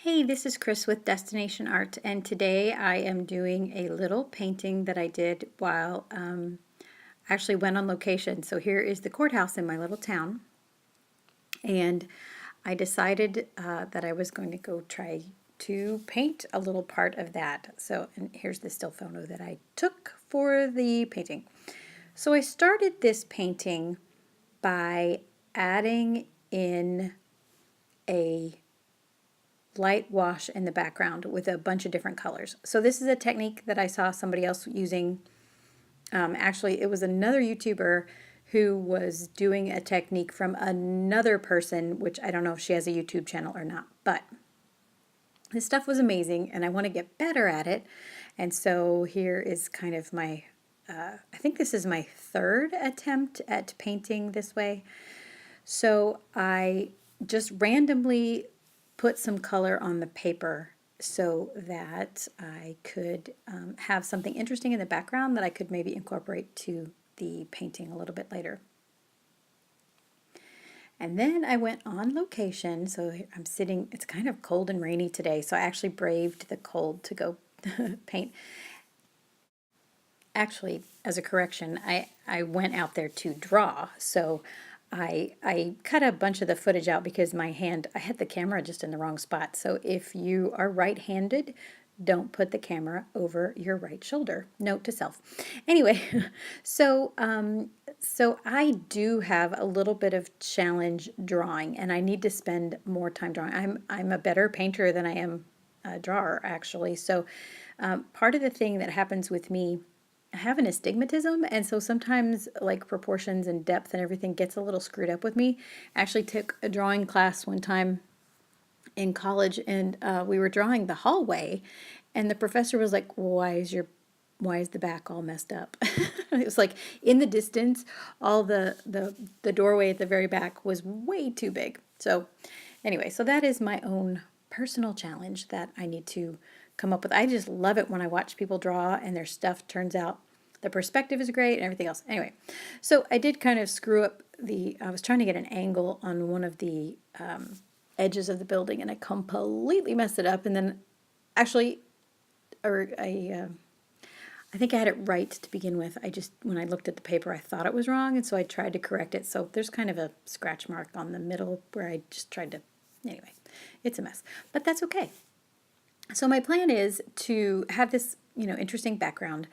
Hey, this is Chris with Destination Art, and today I am doing a little painting that I did while I actually went on location. So here is the courthouse in my little town, and I decided that I was going to go try to paint a little part of that. So, and here's the still photo that I took for the painting. So I started this painting by adding in a light wash in the background with a bunch of different colors. So this is a technique that I saw somebody else using. Actually, it was another YouTuber who was doing a technique from another person, which I don't know if she has a YouTube channel or not, but this stuff was amazing and I want to get better at it. And so here is kind of my, I think this is my third attempt at painting this way. So I just randomly put some color on the paper so that I could have something interesting in the background that I could maybe incorporate to the painting a little bit later. And then I went on location. So I'm sitting, it's kind of cold and rainy today, so I actually braved the cold to go paint. Actually, as a correction, I went out there to draw. So I cut a bunch of the footage out because my hand, I had the camera just in the wrong spot. So if you are right-handed, don't put the camera over your right shoulder. Note to self. Anyway, so so I do have a little bit of challenge drawing, and I need to spend more time drawing. I'm a better painter than I am a drawer, actually. So part of the thing that happens with me, I have an astigmatism, and so sometimes like proportions and depth and everything gets a little screwed up with me. I actually took a drawing class one time in college, and we were drawing the hallway, and the professor was like, why is the back all messed up? It was like in the distance, all the doorway at the very back was way too big. So anyway, so that is my own personal challenge that I need to come up with. I just love it when I watch people draw and their stuff turns out, the perspective is great and everything else. Anyway, so I did kind of screw up I was trying to get an angle on one of the edges of the building, and I completely messed it up. And then actually, or I think I had it right to begin with. When I looked at the paper, I thought it was wrong, and so I tried to correct it. So there's kind of a scratch mark on the middle where I just tried to, anyway, it's a mess, but that's okay. So my plan is to have this, interesting background,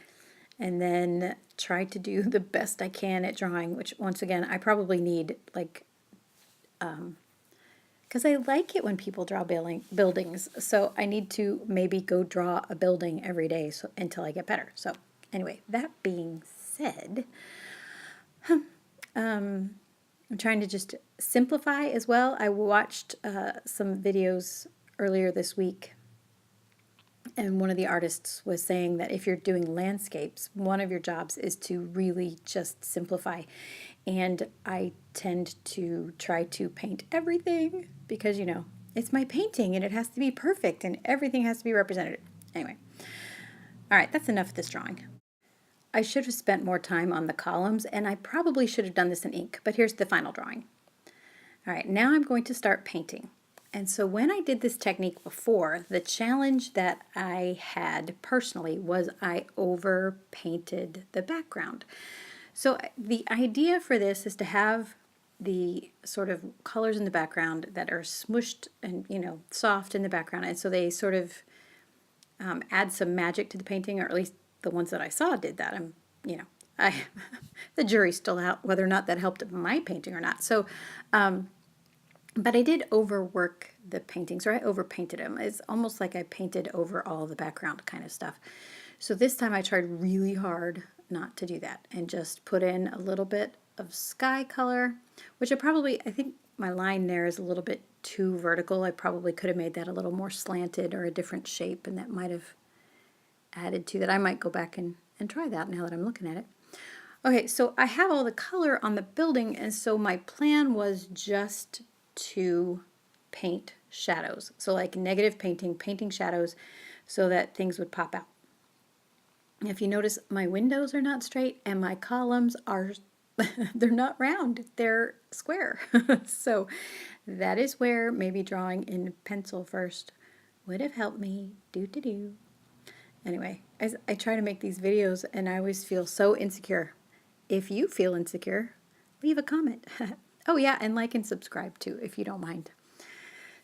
and then try to do the best I can at drawing, which once again, I probably need like, because I like it when people draw buildings. So I need to maybe go draw a building every day until I get better. So anyway, that being said, I'm trying to just simplify as well. I watched some videos earlier this week, and one of the artists was saying that if you're doing landscapes, one of your jobs is to really just simplify. And I tend to try to paint everything because, it's my painting and it has to be perfect and everything has to be represented. Anyway, all right, that's enough of this drawing. I should have spent more time on the columns, and I probably should have done this in ink, but here's the final drawing. All right, now I'm going to start painting. And so when I did this technique before, the challenge that I had personally was I over painted the background. So the idea for this is to have the sort of colors in the background that are smushed and, soft in the background. And so they sort of add some magic to the painting, or at least the ones that I saw did that. I the jury's still out whether or not that helped my painting or not. So, but I did overwork the paintings, or I overpainted them. It's almost like I painted over all the background kind of stuff. So this time I tried really hard not to do that and just put in a little bit of sky color, which I think my line there is a little bit too vertical. I probably could have made that a little more slanted or a different shape, and that might have added to that. I might go back and try that now that I'm looking at it. Okay, so I have all the color on the building, and so my plan was just to paint shadows. So like negative painting shadows so that things would pop out. If you notice, my windows are not straight and my columns are, they're not round, they're square. So that is where maybe drawing in pencil first would have helped me. Do. Anyway, I try to make these videos and I always feel so insecure. If you feel insecure, leave a comment. Oh yeah, and like and subscribe too, if you don't mind.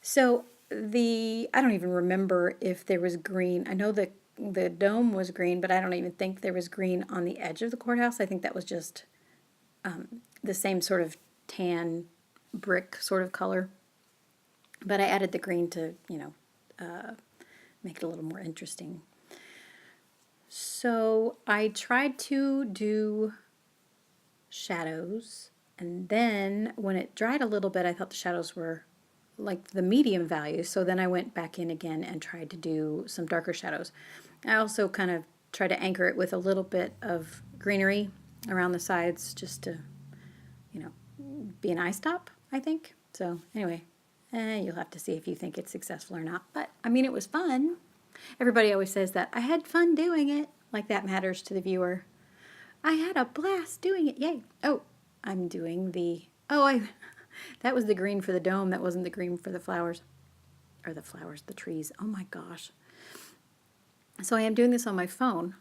So I don't even remember if there was green. I know the dome was green, but I don't even think there was green on the edge of the courthouse. I think that was just the same sort of tan brick sort of color. But I added the green to, make it a little more interesting. So I tried to do shadows, and then when it dried a little bit, I thought the shadows were like the medium value. So then I went back in again and tried to do some darker shadows. I also kind of tried to anchor it with a little bit of greenery around the sides just to, be an eye stop, I think. So anyway, you'll have to see if you think it's successful or not. But I mean, it was fun. Everybody always says that I had fun doing it, like that matters to the viewer. I had a blast doing it. Yay. Oh, I'm doing that was the green for the dome. That wasn't the green for the flowers. Or the trees. Oh my gosh. So I am doing this on my phone,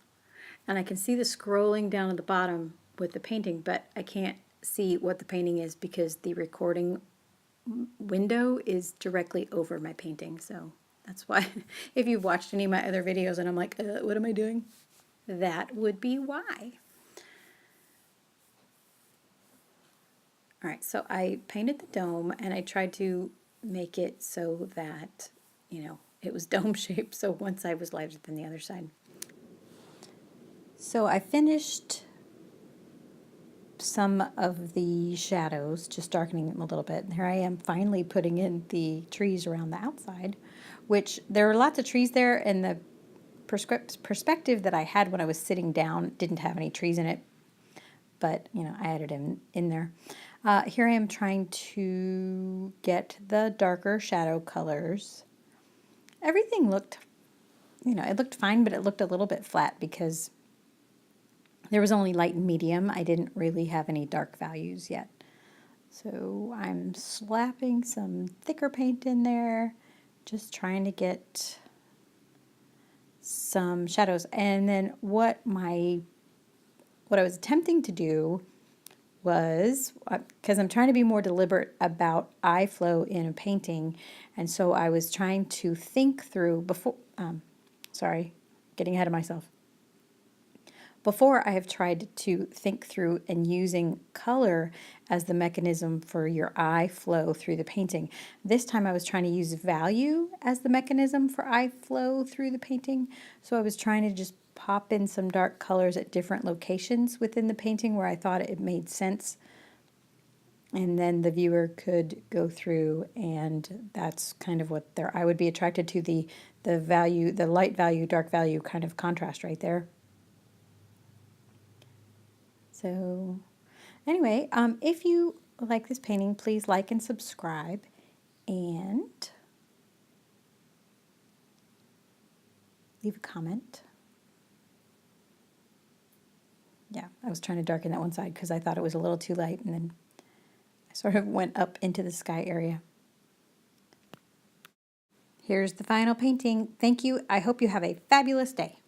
and I can see the scrolling down at the bottom with the painting, but I can't see what the painting is because the recording window is directly over my painting. So that's why, if you've watched any of my other videos and I'm like, what am I doing? That would be why. All right, so I painted the dome and I tried to make it so that, it was dome shaped. So one side was lighter than the other side. So I finished some of the shadows, just darkening them a little bit. And here I am finally putting in the trees around the outside, which there are lots of trees there, and the perspective that I had when I was sitting down didn't have any trees in it, but I added them in there. Here I am trying to get the darker shadow colors. Everything looked, it looked fine, but it looked a little bit flat because there was only light and medium. I didn't really have any dark values yet. So I'm slapping some thicker paint in there, just trying to get some shadows. And then what I was attempting to do was, because I'm trying to be more deliberate about eye flow in a painting, and so I was trying to think through getting ahead of myself. Before, I have tried to think through and using color as the mechanism for your eye flow through the painting. This time I was trying to use value as the mechanism for eye flow through the painting. So I was trying to just pop in some dark colors at different locations within the painting where I thought it made sense. And then the viewer could go through, and that's kind of what I would be attracted to the value, the light value, dark value kind of contrast right there. So anyway, if you like this painting, please like and subscribe, and leave a comment. Yeah, I was trying to darken that one side because I thought it was a little too light, and then I sort of went up into the sky area. Here's the final painting. Thank you. I hope you have a fabulous day.